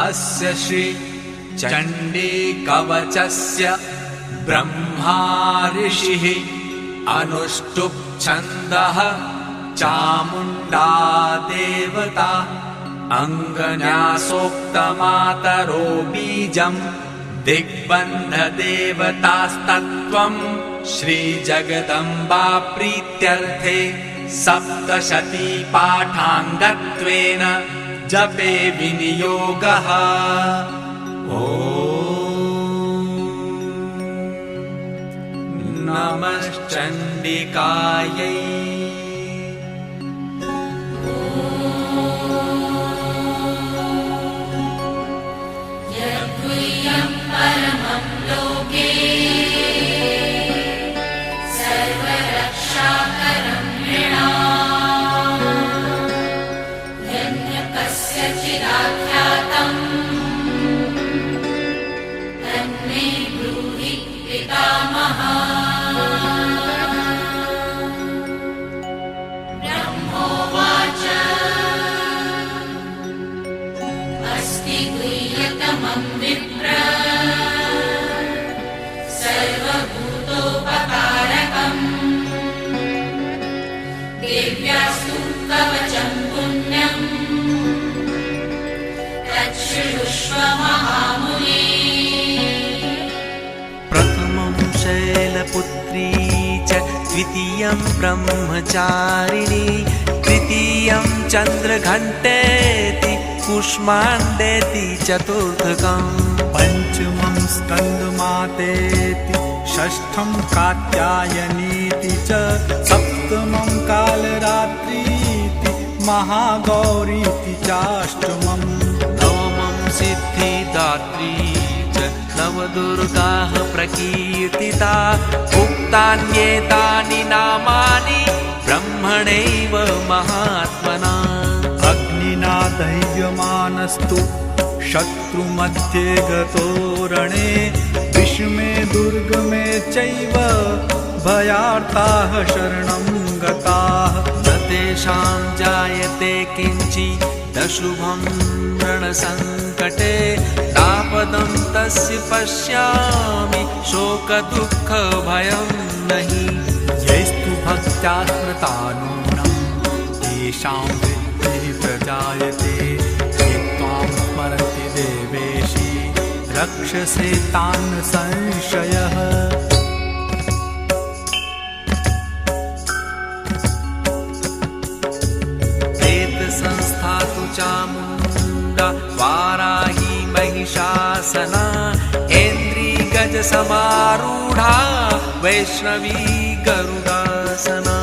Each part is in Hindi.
अस्य श्री चण्डी कवचस्य ब्रह्मा ऋषिः अनुष्टुप् छन्दः चामुण्डा देवता अङ्गन्यासोक्तमातरो बीजम् दिग्बन्धदेवतास्तत्त्वम् श्रीजगदम्बा प्रीत्यर्थे सप्तशती पाठाङ्गत्वेन जपे विनियोगः। ॐ नमश्चण्डिकायै। यद्गुह्यं परमं लोके सर्वरक्षाकरं नृणाम् यन्य कस्यचिदाख्यातम् तन्मे ब्रूहि पितामहः। ब्रह्मोवाच अस्ति गुह्यतमं विप्र सर्वभूतोपकारकम् देव्यास्तु कवचं पुण्यम् तच्छृणुष्व महामुने। प्रथमं शैलपुत्री च द्वितीयं ब्रह्मचारिणी तृतीयं चन्द्रघण्टेति कूष्माण्डेति चतुर्थकम् पञ्चमं स्कन्दमातेति षष्ठं कात्यायनीति च सप्तमं कालरात्रीति महागौरीति चाष्टमम् नवमं सिद्धिदात्री च नवदुर्गाः प्रकीर्तिता उक्तान्येतानि नामानि ब्रह्मणैव महात्मना। अग्निना दह्यमानस्तु शत्रुमध्ये गतो रणे विषमे दुर्गमे चैव भयार्ताः शरणं गताः। न तेषां जायते किञ्चिदशुभं रणसङ्कटे तापदं तस्य पश्यामि शोकदुःखभयं नहि। यैस्तु भक्त्या स्मृता नूनं तेषां वृत्तिः प्रजायते ये त्वां स्मरन्ति देवेशि रक्षसे तान् संशयः। संस्था तु चामुण्डा वाराही महिषासना ऐन्द्री गजसमारूढा वैष्णवी गरुडासना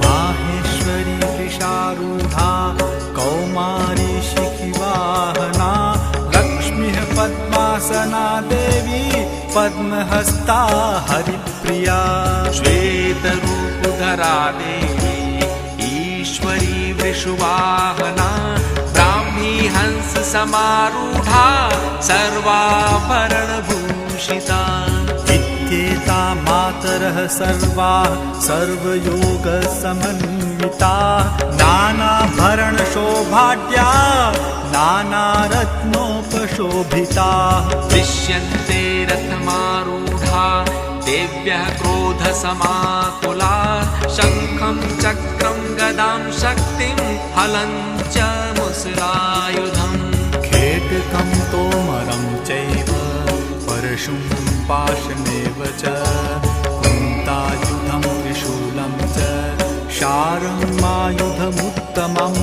माहेश्वरी वृषारूढा कौमारी शिखिवाहना लक्ष्मीः पद्मासना देवी पद्महस्ता हरिप्रिया श्वेतरूपधरा देवी ईश्वरी वृषुवाहना ब्राह्मी हंस समारूढा सर्वाभरणभूषिता इत्येता मातरः सर्वाः सर्वयोगसमन्विता नानाभरणशोभाढ्या नानारत्नोपशोभिता दृश्यन्ते रथमारूढा देव्यः क्रोधसमाकुला शङ्खं चक्रं गदां शक्तिं हलं च मुसलायुधम् खेटकं तोमरं चैव परशुं पाशमेव च कुन्तायुधं त्रिशूलं च शारमायुधमुत्तमम्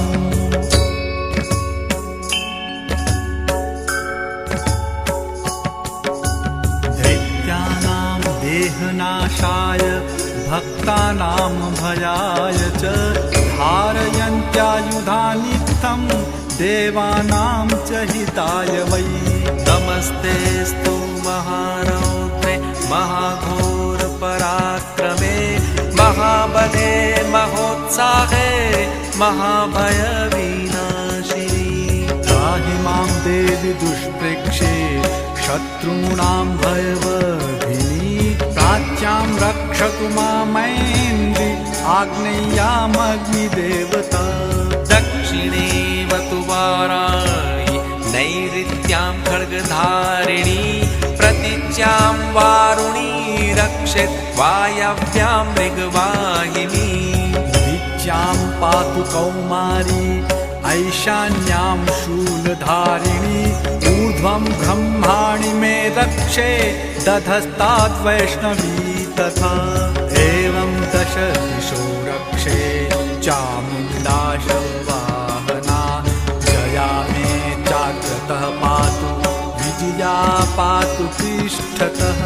देहनाशाय भक्तानां भयाय च धारयन्त्यायुधानित्थं देवानां च हिताय वै। नमस्तेऽस्तु महारौद्रे महाघोरपराक्रमे महाबले महोत्साहे महाभयविनाशिनी त्राहि मां देवि दुष्प्रेक्षे शत्रूणां भयवर्धिनी प्राच्यां रक्षतु मामेन्द्रि आग्नेयामग्निदेवता दक्षिणे दिश्यां वारुणी रक्षेत् वायव्यां मृगवाहिनी विद्यां पातु कौमारी ऐशान्यां शूलधारिणी ऊर्ध्वं ब्रह्माणि मे रक्षे दधस्ताद्वैष्णवी तथा एवं दश दिशो रक्षे चामुण्डा शववाहना जया मे चाग्रतः पातु विजया पातु पृष्ठतः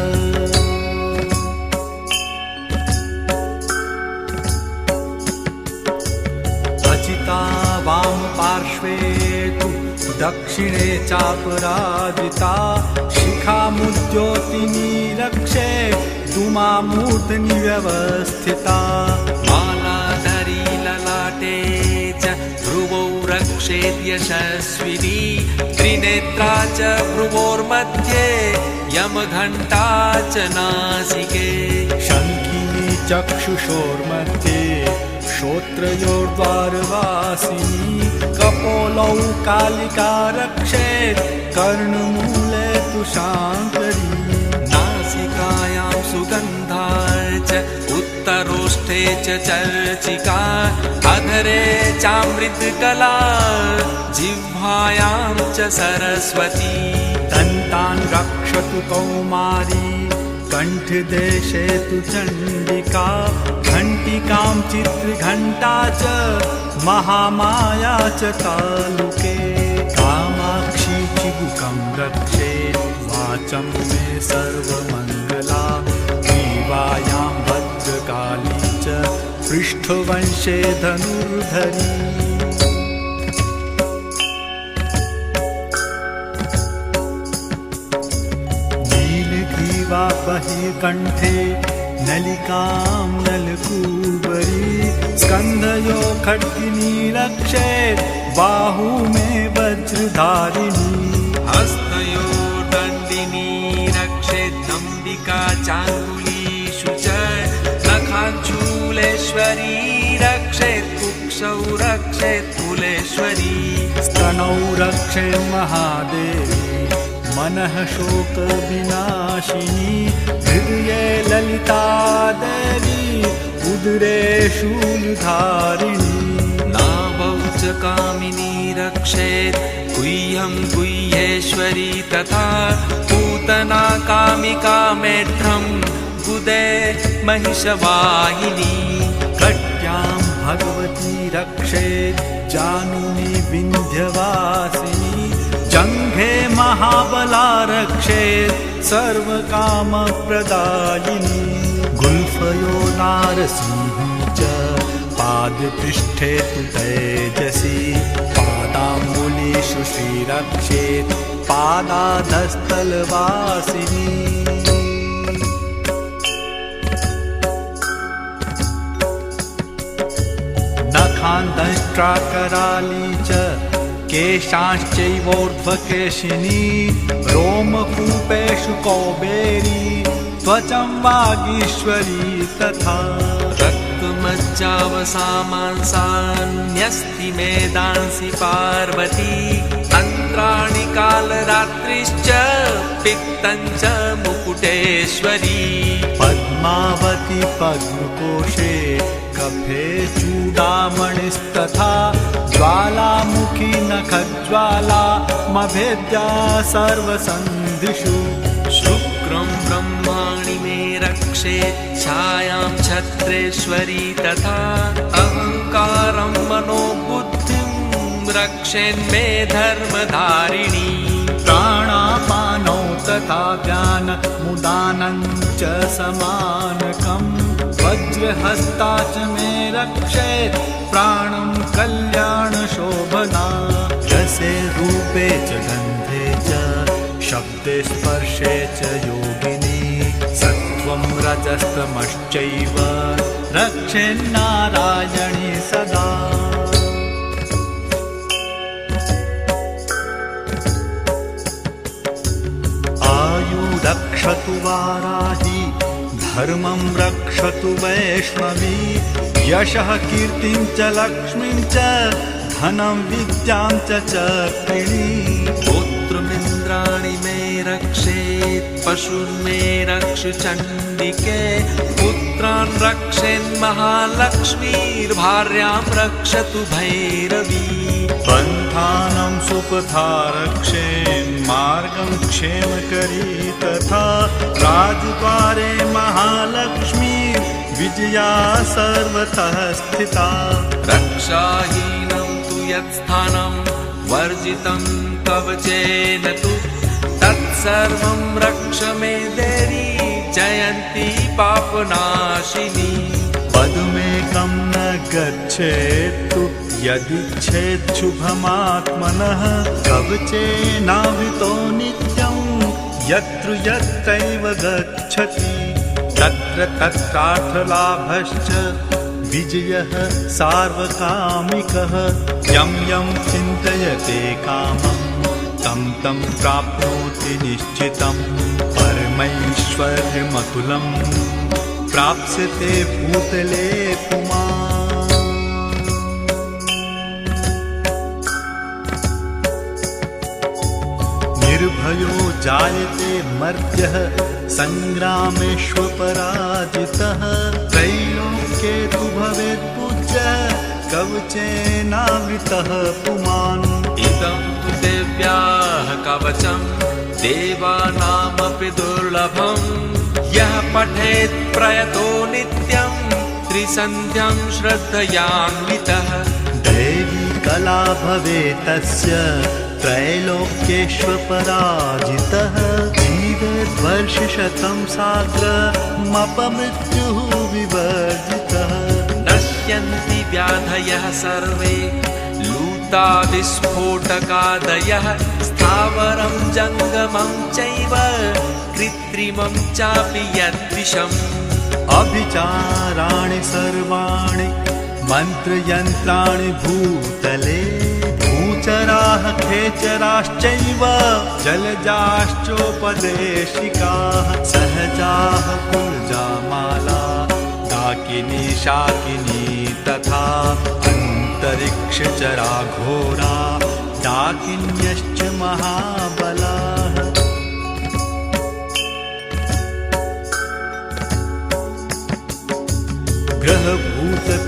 अचिता वाम पार्श्वे तु दक्षिणे चापराजिता शिखामुद्योतिनी रक्षे धूमामूर्धनि व्यवस्थिता मालाधरी ललाटे च भ्रुवौ रक्षेत् यशस्विनी त्रिनेत्रा च भ्रुवोर्मध्ये यमघण्टा च नासिके शङ्खिनी चक्षुषोर्मध्ये श्रोत्रयोर्द्वारवासिनी कपोलौ कालिका रक्षेत् कर्णमूले तु शाङ्करी नासिकायां सुगन्धा च उत्तरोष्ठे च चर्चिका अधरे चामृतकला जिह्वायां च सरस्वती दन्तान् रक्षतु कौमारी कण्ठदेशे तु चण्डिका घण्टिकां चित्रघण्टा च महामाया च तालुके कामाक्षी चिबुकं रक्षे वाचं मे सर्वमङ्गला ग्रीवायां भद्रकाली च पृष्ठवंशे धनुर्धरी नीलग्रीवा बहिर्कण्ठे नलिकां नलकूबरी स्कन्धयो खड्गिनी रक्षेत् बाहू मे वज्रधारिणी हस्तयो दण्डिनी रक्षेत् नम्बिका चाङ्गुलीषु च नखाञ्चूलेश्वरी रक्षेत् कुक्षौ रक्षेत् कुलेश्वरी स्तनौ रक्षे महादेवी मनः शोकविनाशिनी हृदये ललिता देवी उदरे शूलधारिणी नाभौ च कामिनी रक्षेत् गुह्यं गुह्येश्वरी तथा पूतना कामिका मेढ्रं गुदे महिषवाहिनी कट्यां भगवती रक्षेत् जानुनी विन्ध्यवासिनी जङ्घे महाबला रक्षेत् सर्वकामप्रदायिनी गुल्फयो नारसिंहं च पादपृष्ठे तु तेजसी पादाम्बुलीषु श्रीरक्षेत् पादाधस्तलवासिनी नखान्दष्ट्राकराली च केशांश्चैवोर्ध्वकेशिनी रोमकूपेषु कौबेरी त्वचं वागीश्वरी तथा रक्तमज्जावसामांसान्यस्ति मेदांसि पार्वती तन्त्राणि कालरात्रिश्च पित्तं च मुकुटेश्वरी पद्मावती पद्मकोशे कफे चूडामणिस्तथा ज्वालामुखी नखज्वाला मभेद्या सर्वसन्धिषु शुक्रं ब्रह्माणि मे रक्षेत् छायां छत्रेश्वरी तथा अहङ्कारं मनोबुद्धिं रक्षेन्मे धर्मधारिणी प्राणापानौ तथा व्यानमुदानं च समानकम् वज्रहस्ता च मे रक्षेत् प्राणं कल्याणशोभना रसे रूपे च गन्धे च शब्दे स्पर्शे च योगिनी सत्त्वं रजस्तमश्चैव रक्षेन्नारायणी सदा रक्षतु वाराही धर्मं रक्षतु वैष्णवी यशः कीर्तिं च लक्ष्मीं च धनं विद्यां च चक्रिणी पुत्रमिन्द्र इंद्राणि मे रक्षेत् पशून् मे रक्ष चण्डिके पुत्रान् रक्षेन् महालक्ष्मीर्भार्यां रक्षतु भैरवी पन्थानं सुपथा रक्षेन्मार्गं क्षेमकरी तथा राजद्वारे महालक्ष्मी विजया सर्वतः स्थिता रक्षाहीनं तु यत्स्थानं वर्जितं कवचेन तु तत्सर्वं रक्ष मे देवी जयन्ती पापनाशिनी पदमेकं न गच्छेत्तु यदिच्छेत् शुभमात्मनः कवचेनावृतो नित्यं यत्र यत्रैव गच्छति तत्र तत्रार्थलाभश्च विजयः सार्वकामिकः यं यं चिन्तयते कामं तं तं प्राप्नोति निश्चितं परमैश्वर्यमतुलं प्राप्स्यते भूतले पुमान् निर्भयो जायते मर्त्यः सङ्ग्रामेष्वपराजितः त्रैलोक्ये तु भवेत् पूज्यः कवचेनावृतः पुमान् इदं तु देव्याः कवचं देवानामपि दुर्लभं यः पठेत् प्रयतो नित्यं त्रिसन्ध्यं श्रद्धयान्वितः देवी कला भवेत् तस्य त्रैलोक्येष्वपराजितः जीवेत् वर्षशतं साग्रमपमृत्युः विवर्जितः नश्यन्ति व्याधयः सर्वे लूतादिस्फोटकादयः स्थावरं जङ्गमं चैव कृत्रिमं चापि यद्विषम् अभिचाराणि सर्वाणि मन्त्रयन्त्राणि भूतले भूचराः खेचराश्चैव जलजाश्चोपदेशिकाः सहजाः पुर्जामाला डाकिनी शाकिनी तथा अन्तरिक्षचरा घोरा डाकिन्यश्च महाबलाः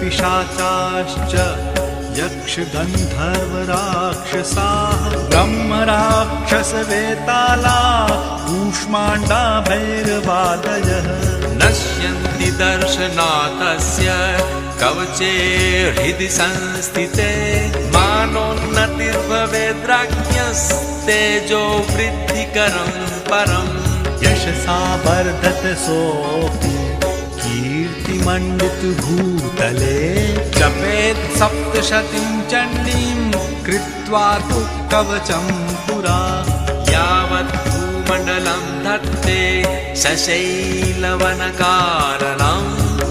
ग्रहभूतपिशाचाश्च यक्षगन्धर्वराक्षसाः ब्रह्मराक्षसवेताला कूष्माण्डा भैरवादयः नश्यन्ति दर्शनातस्य कवचे हृदि संस्थिते मानोन्नतिर्भवेद्राज्ञस्तेजो वृद्धिकरं परम् यशसा वर्धत सोऽपि कीर्तिमण्डित भूतले जपेत् सप्तशतीं चण्डीं कृत्वा तु कवचं पुरा यावत् भूमण्डलं धत्ते सशैलवनकारणं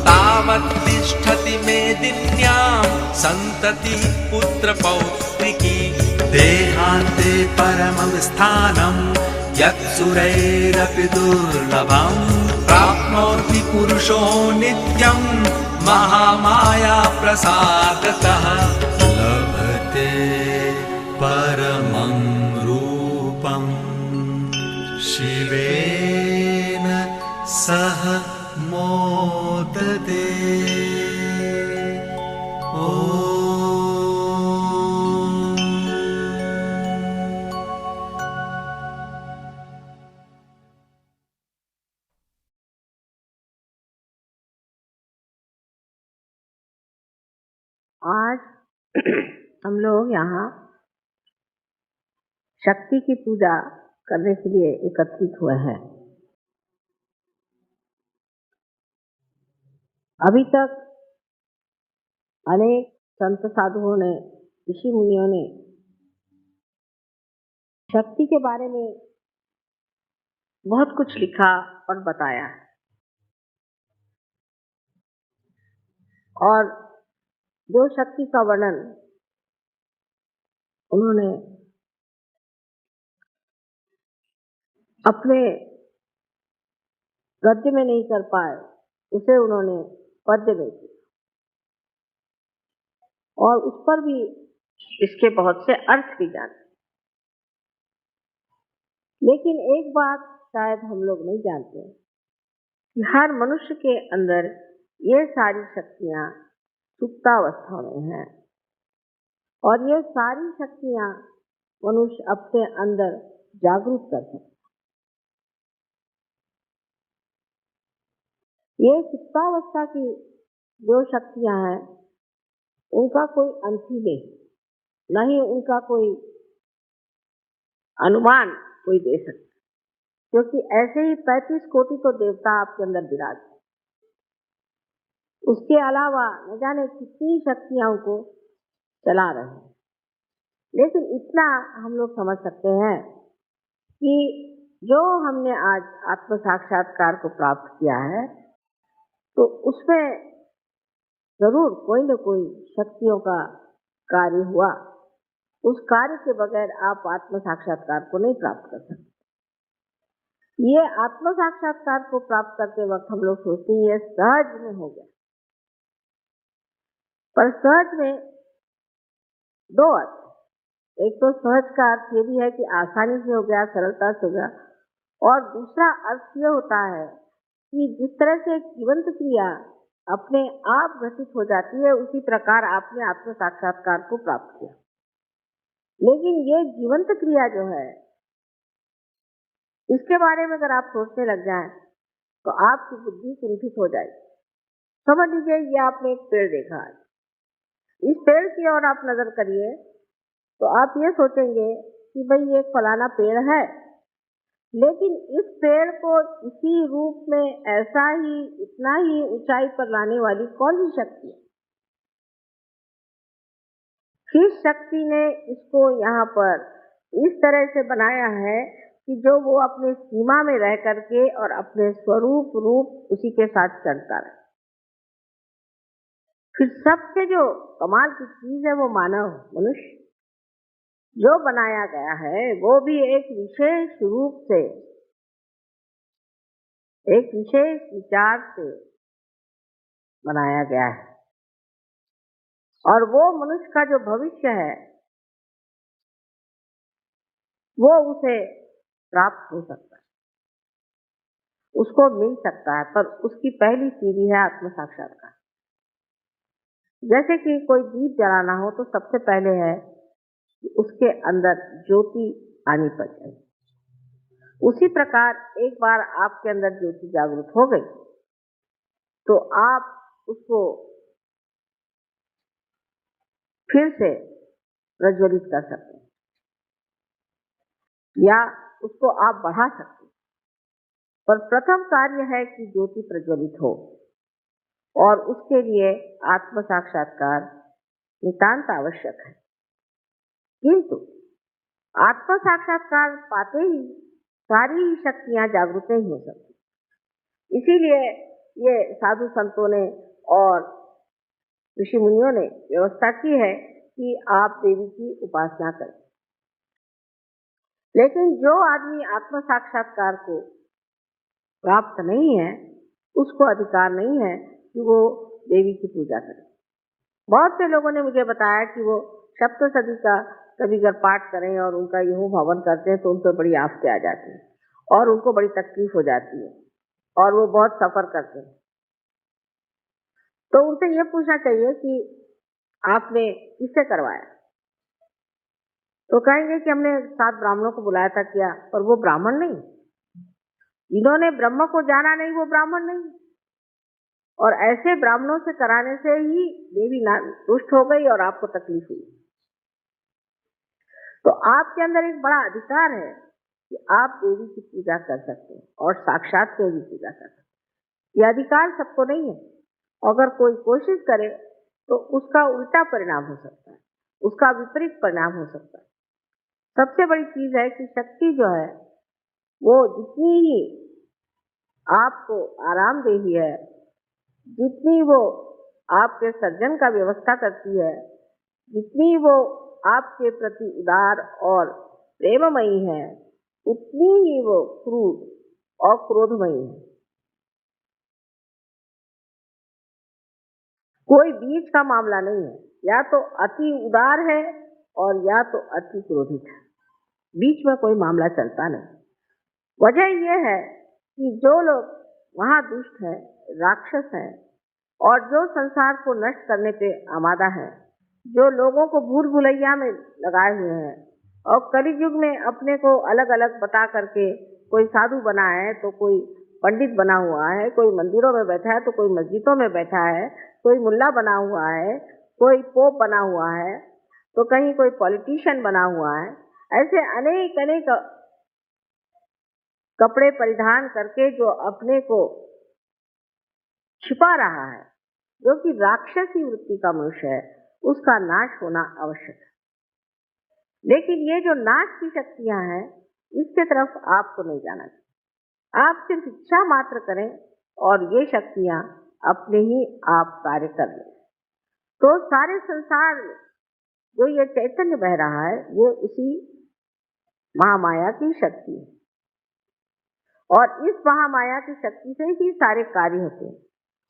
तावत् तिष्ठति मेदिन्यां सन्ततिः पुत्रपौत्रिकी देहान्ते परमं स्थानं यत्सुरैरपि दुर्लभं प्राप्नोति पुरुषो नित्यं महामाया प्रसादतः लभते परमं रूपं शिवेन सह मोदते आज हम लोग यहाँ शक्ति की पूजा करने के लिए एकत्रित हुए हैं। अभी तक अनेक संत साधुओं ने, ऋषि मुनियों ने शक्ति के बारे में बहुत कुछ लिखा और बताया और जो शक्ति का वर्णन उन्होंने अपने गद्य में नहीं कर पाए, उसे उन्होंने पद्य में किया और उस पर भी इसके बहुत से अर्थ भी जाने। लेकिन एक बात शायद हम लोग नहीं जानते कि हर मनुष्य के अंदर ये सारी शक्तियां सुप्तावस्था में हैं और ये सारी शक्तियां मनुष्य अपने अंदर जागरूक कर सकता है। ये सुप्तावस्था की जो शक्तियां हैं उनका कोई अंत ही नहीं, न ही उनका कोई अनुमान कोई दे सकता, क्योंकि ऐसे ही 35 कोटि तो देवता आपके अंदर विराज। उसके अलावा न जाने कितनी शक्तियां उनको चला रहे हैं। लेकिन इतना हम लोग समझ सकते हैं कि जो हमने आज आत्म साक्षात्कार को प्राप्त किया है तो उसमें जरूर कोई न कोई शक्तियों का कार्य हुआ। उस कार्य के बगैर आप आत्म साक्षात्कार को नहीं प्राप्त कर सकते। ये आत्म साक्षात्कार को प्राप्त करते वक्त हम लोग सोचते हैं ये सहज में हो गया, पर सहज में दो अर्थ। एक तो सहज का अर्थ ये भी है कि आसानी से हो गया, सरलता से हो गया, और दूसरा अर्थ ये होता है कि जिस तरह से एक जीवंत क्रिया अपने आप घटित हो जाती है उसी प्रकार आपने आत्म साक्षात्कार को प्राप्त किया। लेकिन ये जीवंत क्रिया जो है इसके बारे में अगर आप सोचने लग जाएं तो आपकी बुद्धि कुंठित हो जाएगी। समझ लीजिए ये आपने एक पेड़ देखा है, इस पेड़ की ओर आप नजर करिए तो आप ये सोचेंगे कि भाई ये फलाना पेड़ है, लेकिन इस पेड़ को इसी रूप में ऐसा ही इतना ही ऊंचाई पर लाने वाली कौन सी शक्ति है? किस शक्ति ने इसको यहाँ पर इस तरह से बनाया है कि जो वो अपने सीमा में रह करके और अपने स्वरूप रूप उसी के साथ चलता रहे। फिर सबसे जो कमाल की चीज है वो मानव मनुष्य जो बनाया गया है वो भी एक विशेष रूप से, एक विशेष विचार से बनाया गया है, और वो मनुष्य का जो भविष्य है वो उसे प्राप्त हो सकता है, उसको मिल सकता है, पर उसकी पहली सीढ़ी है आत्म साक्षात्कार। जैसे कि कोई दीप जलाना हो तो सबसे पहले है कि उसके अंदर ज्योति आनी पड़े। उसी प्रकार एक बार आपके अंदर ज्योति जागृत हो गई तो आप उसको फिर से प्रज्वलित कर सकते हैं या उसको आप बढ़ा सकते हैं, पर प्रथम कार्य है कि ज्योति प्रज्वलित हो, और उसके लिए आत्म साक्षात्कार नितांत आवश्यक है। किंतु आत्म साक्षात्कार पाते ही सारी शक्तियां जागृत नहीं हो सकती। इसीलिए ये साधु संतों ने और ऋषि मुनियों ने व्यवस्था की है कि आप देवी की उपासना करें। लेकिन जो आदमी आत्म साक्षात्कार को प्राप्त नहीं है उसको अधिकार नहीं है कि वो देवी की पूजा करे। बहुत से लोगों ने मुझे बताया कि वो सप्तशती का कभी अगर पाठ करें और उनका यूं हवन करते हैं तो उन पर बड़ी आफतें आ जाती हैं और उनको बड़ी तकलीफ हो जाती है और वो बहुत सफर करते हैं। तो उनसे ये पूछना चाहिए कि आपने किससे करवाया? तो कहेंगे कि हमने 7 ब्राह्मणों को बुलाया था किया, पर वो ब्राह्मण नहीं। जिन्होंने ब्रह्म को जाना नहीं वो ब्राह्मण नहीं, और ऐसे ब्राह्मणों से कराने से ही देवी रुष्ट हो गई और आपको तकलीफ हुई। तो आपके अंदर एक बड़ा अधिकार है कि आप देवी की पूजा कर सकते हैं और साक्षात देवी की पूजा कर सकते हैं। यह अधिकार सबको नहीं है। अगर कोई कोशिश करे तो उसका उल्टा परिणाम हो सकता है, उसका विपरीत परिणाम हो सकता है। सबसे बड़ी चीज है कि शक्ति जो है वो जितनी ही आपको आरामदेही है, जितनी वो आपके सर्जन का व्यवस्था करती है, जितनी वो आपके प्रति उदार और प्रेममयी है, उतनी ही वो क्रूर और क्रोधमयी है। कोई बीच का मामला नहीं है, या तो अति उदार है और या तो अति क्रोधित है, बीच में कोई मामला चलता नहीं। वजह यह है कि जो लोग वहाँ दुष्ट हैं, राक्षस हैं और जो संसार को नष्ट करने पे आमादा है, जो लोगों को भूल भुलैया में लगाए हुए हैं और कलयुग में अपने को अलग अलग बता करके कोई साधु बना है तो कोई पंडित बना हुआ है, कोई मंदिरों में बैठा है तो कोई मस्जिदों में बैठा है, कोई मुल्ला बना हुआ है, कोई पोप बना हुआ है, तो कहीं कोई पॉलिटिशियन बना हुआ है। ऐसे अनेक अनेक कपड़े परिधान करके जो अपने को छिपा रहा है, जो कि राक्षसी वृत्ति का मनुष्य है, उसका नाश होना आवश्यक है। लेकिन ये जो नाश की शक्तियां हैं, इसके तरफ आपको नहीं जाना चाहिए। आप सिर्फ इच्छा मात्र करें और ये शक्तियां अपने ही आप कार्य कर लें। तो सारे संसार में जो ये चैतन्य बह रहा है, ये उसी महामाया की शक्ति है और इस महामाया की शक्ति से ही सारे कार्य होते हैं।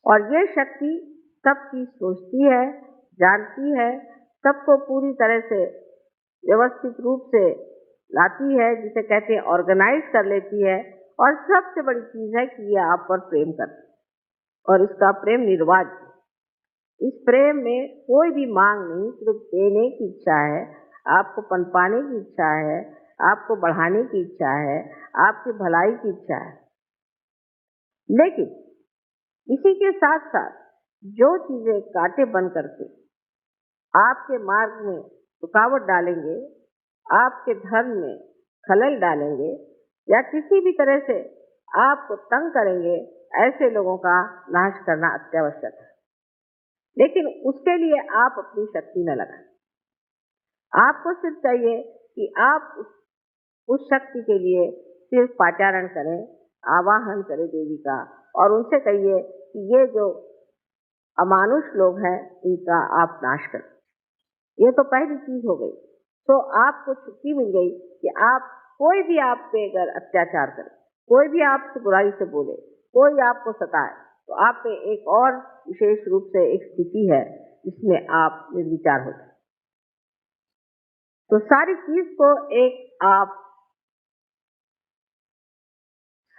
और ये शक्ति सब चीज सोचती है, जानती है, सबको पूरी तरह से व्यवस्थित रूप से लाती है, जिसे कहते हैं ऑर्गेनाइज कर लेती है। और सबसे बड़ी चीज है कि ये आप पर प्रेम करती है और इसका प्रेम निर्वाज्य है। इस प्रेम में कोई भी मांग नहीं, सिर्फ देने की इच्छा है, आपको पनपाने की इच्छा है, आपको बढ़ाने की इच्छा है, आपकी भलाई की इच्छा है। लेकिन इसी के साथ साथ जो चीजें कांटे बन करके आपके मार्ग में रुकावट डालेंगे, आपके धर्म में खलल डालेंगे या किसी भी तरह से आपको तंग करेंगे, ऐसे लोगों का नाश करना अत्यावश्यक है। लेकिन उसके लिए आप अपनी शक्ति न लगाएं। आपको सिर्फ चाहिए कि आप उस शक्ति के लिए सिर्फ पाचारण करें, आवाहन करें देवी का, और उनसे कहिए कि ये जो अमानुष लोग हैं, इनका आप नाश करें। ये तो पहली चीज हो गई। तो आपको छुट्टी मिल गई कि आप कोई भी आप पे अगर अत्याचार करे, कोई भी आपसे बुराई से बोले, कोई आपको सताए, तो आप पे एक और विशेष रूप से एक स्थिति है जिसमें आप निर्विचार हो जाए। तो सारी चीज को एक आप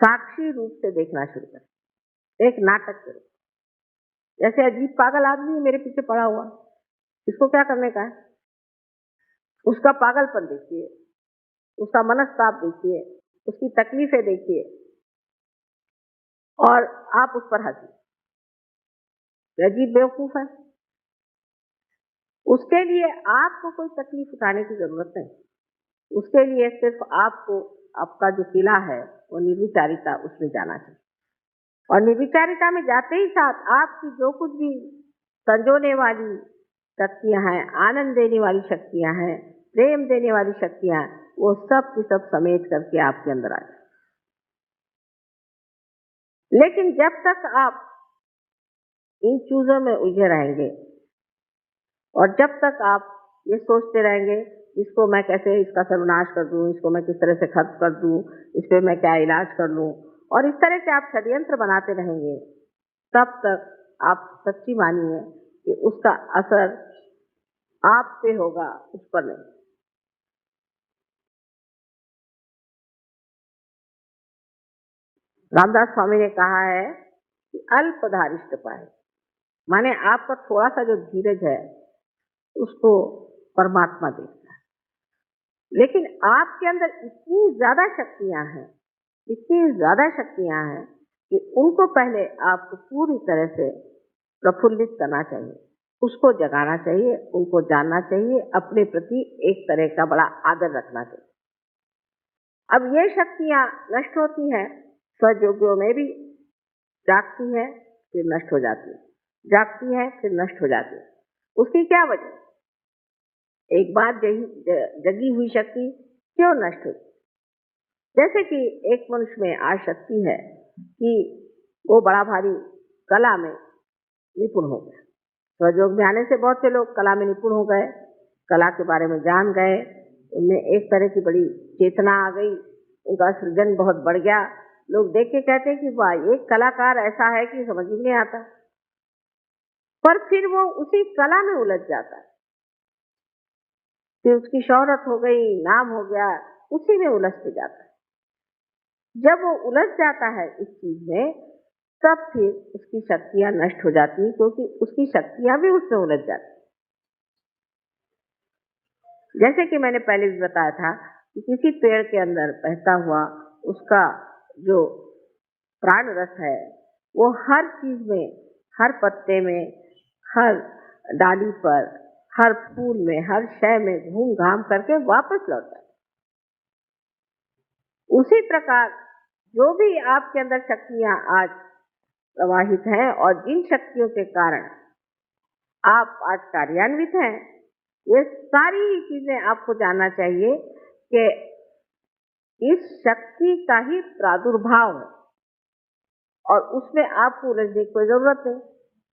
साक्षी रूप से देखना शुरू करें, एक नाटक करें। जैसे अजीब पागल आदमी मेरे पीछे पड़ा हुआ, इसको क्या करने का है? उसका पागलपन देखिए, उसका मनस्ताप देखिए, उसकी तकलीफें देखिए और आप उस पर हंसिए। अजीब बेवकूफ है। उसके लिए आपको कोई तकलीफ उठाने की जरूरत नहीं। उसके लिए सिर्फ आपको आपका जो किला है वो निर्विचारिता, उसमें जाना चाहिए। और निर्विचारिता में जाते ही साथ आपकी जो कुछ भी संजोने वाली शक्तियां हैं, आनंद देने वाली शक्तियां हैं, प्रेम देने वाली शक्तियां, वो सब की सब समेट करके आपके अंदर आ जाए। लेकिन जब तक आप इन चीजों में उलझे रहेंगे और जब तक आप ये सोचते रहेंगे इसको मैं कैसे इसका सर्वनाश कर दूं, इसको मैं किस तरह से खत्म कर दूं, इस पे मैं क्या इलाज कर लूं, और इस तरह के आप षड्यंत्र बनाते रहेंगे, तब तक आप सच्ची मानिए कि उसका असर आप पे होगा, उस पर नहीं। रामदास स्वामी ने कहा है कि अल्पधारिष्ट पाए, माने आपका थोड़ा सा जो धीरज है उसको परमात्मा देखता है। लेकिन आपके अंदर इतनी ज्यादा शक्तियां हैं, इतनी ज्यादा शक्तियां हैं कि उनको पहले आपको पूरी तरह से प्रफुल्लित करना चाहिए, उसको जगाना चाहिए, उनको जानना चाहिए, अपने प्रति एक तरह का बड़ा आदर रखना चाहिए। अब ये शक्तियां नष्ट होती हैं, स्वयोगियों में भी जागती है फिर नष्ट हो जाती है, जागती है फिर नष्ट हो जाती है। उसकी क्या वजह? एक बार जगी हुई शक्ति क्यों नष्ट होती? जैसे कि एक मनुष्य में आज शक्ति है कि वो बड़ा भारी कला में निपुण हो गया। स्वयोग में आने से बहुत से लोग कला में निपुण हो गए, कला के बारे में जान गए, उनमें एक तरह की बड़ी चेतना आ गई, उनका सृजन बहुत बढ़ गया। लोग देख के कहते हैं कि वाह, एक कलाकार ऐसा है कि समझ ही नहीं आता। पर फिर वो उसी कला में उलझ जाता है, फिर उसकी शोहरत हो गई, नाम हो गया, उसी में उलझते जाता है। जब वो उलझ जाता है इस चीज में, तब फिर उसकी शक्तियां नष्ट हो जाती हैं, क्योंकि उसकी शक्तियां भी उसमें उलझ जाती हैं। जैसे कि मैंने पहले भी बताया था कि किसी पेड़ के अंदर बहता हुआ उसका जो प्राण रस है, वो हर चीज में, हर पत्ते में, हर डाली पर, हर फूल में, हर शय में घूम घाम करके वापस लौटता है। उसी प्रकार जो भी आपके अंदर शक्तियां आज प्रवाहित हैं और जिन शक्तियों के कारण आप आज कार्यान्वित हैं, ये सारी ही चीजें आपको जानना चाहिए कि इस शक्ति का ही प्रादुर्भाव है और उसमें आपको उलझने की कोई जरूरत नहीं।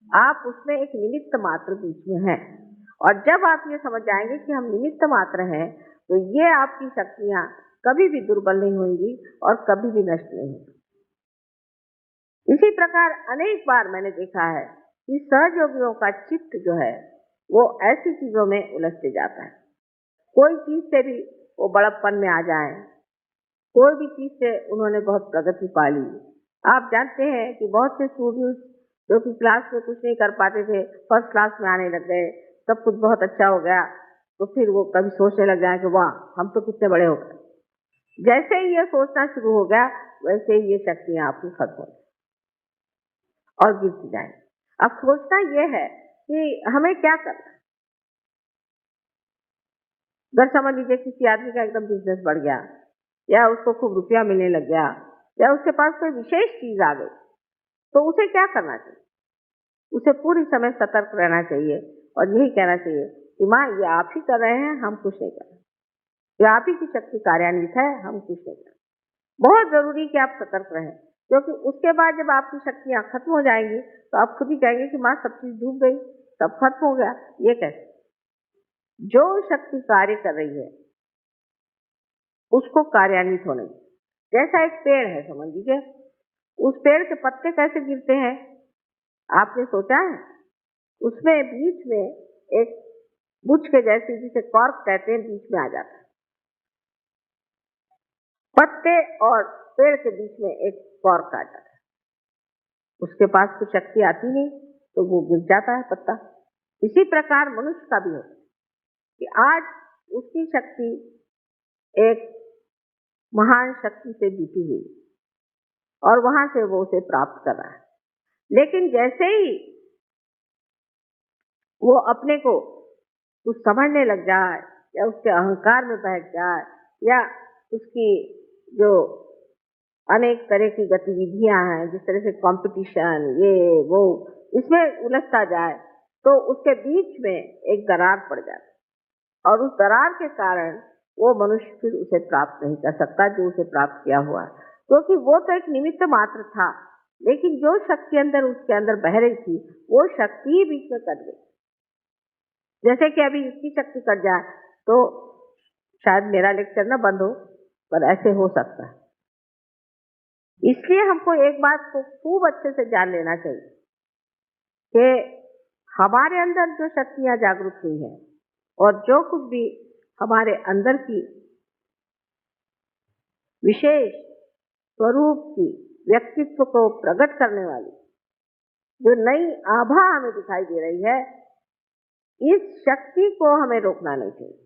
आप उसमें एक निमित्त मात्र बीच में हैं, और जब आप ये समझ जाएंगे कि हम निमित्त मात्र हैं, तो ये आपकी शक्तियां कभी भी दुर्बल नहीं होंगी और कभी भी नष्ट नहीं होंगी। इसी प्रकार अनेक बार मैंने देखा है कि सहयोगियों का चित्त जो है वो ऐसी चीजों में उलझते जाता है। कोई चीज से भी वो बड़प्पन में आ जाए, कोई भी चीज से उन्होंने बहुत प्रगति पा ली। आप जानते हैं कि बहुत से स्टूडेंट्स जो कि क्लास में कुछ नहीं कर पाते थे, फर्स्ट क्लास में आने लग गए, सब कुछ बहुत अच्छा हो गया, तो फिर वो कभी सोचने लग जाए कि वाह हम तो कितने बड़े हो गए। जैसे ही ये सोचना शुरू हो गया, वैसे ही ये शक्तियां आपकी खत्म हो और गिरती जाए। अब सोचना ये है कि हमें क्या करना। अगर समझ लीजिए किसी आदमी का एकदम बिजनेस बढ़ गया, या उसको खूब रुपया मिलने लग गया, या उसके पास कोई विशेष चीज आ गई, तो उसे क्या करना चाहिए? उसे पूरी समय सतर्क रहना चाहिए और यही कहना चाहिए कि माँ ये आप ही कर रहे हैं, हम कुछ नहीं कर रहे, ये आप ही की शक्ति कार्यान्वित है, हम कुछ नहीं कर रहे। बहुत जरूरी कि आप सतर्क रहें, क्योंकि उसके बाद जब आपकी शक्तियां खत्म हो जाएंगी तो आप खुद ही कहेंगे कि माँ सब चीज डूब गई, सब खत्म हो गया। ये कैसे? जो शक्ति कार्य कर रही है उसको कार्यान्वित होने दो। जैसा एक पेड़ है, समझ लीजिए, उस पेड़ के पत्ते कैसे गिरते हैं आपने सोचा है? उसमें बीच में एक बुच के जैसी, जिसे कॉर्क कहते हैं, बीच में आ जाता है। पत्ते और पेड़ के बीच में एक कॉर्क आ जाता है, उसके पास कुछ शक्ति आती नहीं तो वो गिर जाता है पत्ता। इसी प्रकार मनुष्य का भी होता है कि आज उसकी शक्ति एक महान शक्ति से जुटी हुई और वहां से वो उसे प्राप्त कर रहा है, लेकिन जैसे ही वो अपने को कुछ समझने लग जाए, या उसके अहंकार में बैठ जाए, या उसकी जो अनेक तरह की गतिविधियां हैं, जिस तरह से कंपटीशन, ये वो, इसमें उलझता जाए, तो उसके बीच में एक दरार पड़ जाती, और उस दरार के कारण वो मनुष्य फिर उसे प्राप्त नहीं कर सकता जो उसे प्राप्त किया हुआ है, क्योंकि वो तो एक निमित्त मात्र था, लेकिन जो शक्ति अंदर उसके अंदर बह रही थी वो शक्ति ही बीच में कट गई। जैसे कि अभी इसकी शक्ति कट जाए तो शायद मेरा लेक्चर ना बंद हो, पर ऐसे हो सकता है। इसलिए हमको एक बात को खूब अच्छे से जान लेना चाहिए कि हमारे अंदर जो शक्तियां जागरूक हुई हैं और जो कुछ भी हमारे अंदर की विशेष स्वरूप की व्यक्तित्व को प्रकट करने वाली जो नई आभा हमें दिखाई दे रही है, इस शक्ति को हमें रोकना नहीं चाहिए।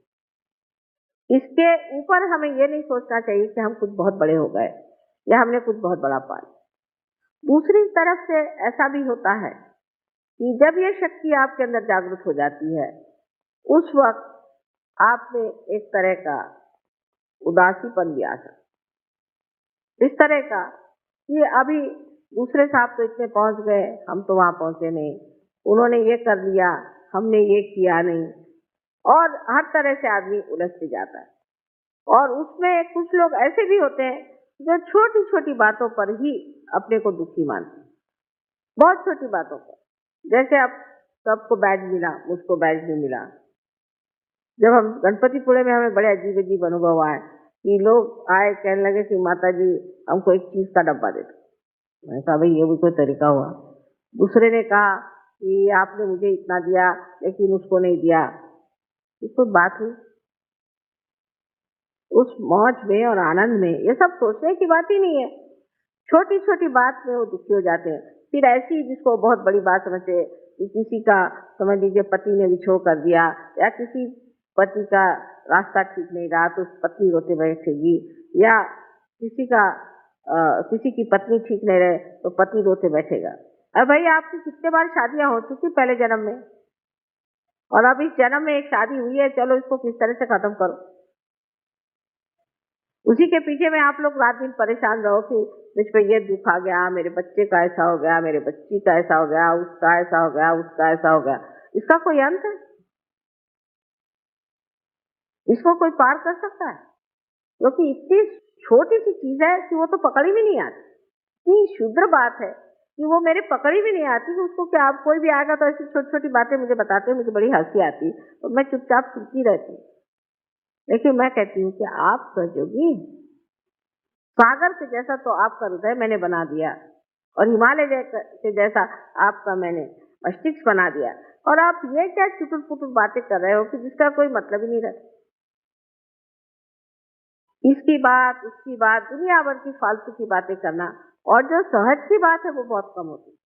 इसके ऊपर हमें ये नहीं सोचना चाहिए कि हम कुछ बहुत बड़े हो गए या हमने कुछ बहुत बड़ा पा लिया। दूसरी तरफ से ऐसा भी होता है कि जब ये शक्ति आपके अंदर जागृत हो जाती है, उस वक्त आप में एक तरह का उदासीपन भी आ सकता, इस तरह का कि अभी दूसरे साहब तो इतने पहुंच गए, हम तो वहां पहुंचे नहीं, उन्होंने ये कर लिया, हमने ये किया नहीं, और हर तरह से आदमी उलझते जाता है। और उसमें कुछ लोग ऐसे भी होते हैं जो छोटी छोटी बातों पर ही अपने को दुखी मानते हैं, बहुत छोटी बातों पर। जैसे अब सबको बैज मिला, मुझको बैज नहीं मिला। जब हम गणपतिपुरे में, हमें बड़े अजीब अजीब अनुभव आए कि लोग आए कहने लगे कि माता जी हमको एक चीज का डब्बा दे दो। मैंने कहा भाई ये भी कोई तरीका हुआ। दूसरे ने कहा कि आपने मुझे इतना दिया लेकिन उसको नहीं दिया, ये कोई बात हुई? उस मौज में और आनंद में, ये सब सोचने की बात ही नहीं है। छोटी छोटी बात में वो दुखी हो जाते हैं। फिर ऐसी जिसको बहुत बड़ी बात समझते हैं कि किसी का समझ लीजिए पति ने विछोह कर दिया, या किसी पति का रास्ता ठीक नहीं रहा तो पत्नी रोते बैठेगी, या किसी की पत्नी ठीक नहीं रहे तो पति रोते बैठेगा। अब भाई आपकी कितने बार शादियां हो चुकी पहले जन्म में, और अब इस जन्म में एक शादी हुई है, चलो इसको किस तरह से खत्म करो। उसी के पीछे में आप लोग रात दिन परेशान रहो कि मुझ पे ये दुख आ गया, मेरे बच्चे का ऐसा हो गया, मेरे बच्ची का ऐसा हो गया, उसका ऐसा हो गया, उसका ऐसा हो गया। इसका कोई अंत है? इसको कोई पार कर सकता है? क्योंकि इतनी छोटी सी चीज है कि वो तो पकड़ी भी नहीं आती। इतनी शुद्र बात है कि वो मेरे पकड़ी भी नहीं आती कि उसको क्या, आप कोई भी आएगा तो ऐसी छोटी छोटी बातें मुझे बताते, मुझे बड़ी हंसी आती तो मैं चुपचाप सुनती रहती। लेकिन मैं कहती हूँ कि आप सजोगी सागर के जैसा तो आपका हृदय मैंने बना दिया, और हिमालय के जैसा आपका मैंने मस्तिष्क बना दिया, और आप ये क्या चुटुर पुटुर बातें कर रहे हो कि जिसका कोई मतलब ही नहीं रहता। इसकी बात उसकी बात दुनिया भर की फालतू की बातें करना, और जो सहज की बात है वो बहुत कम होती है।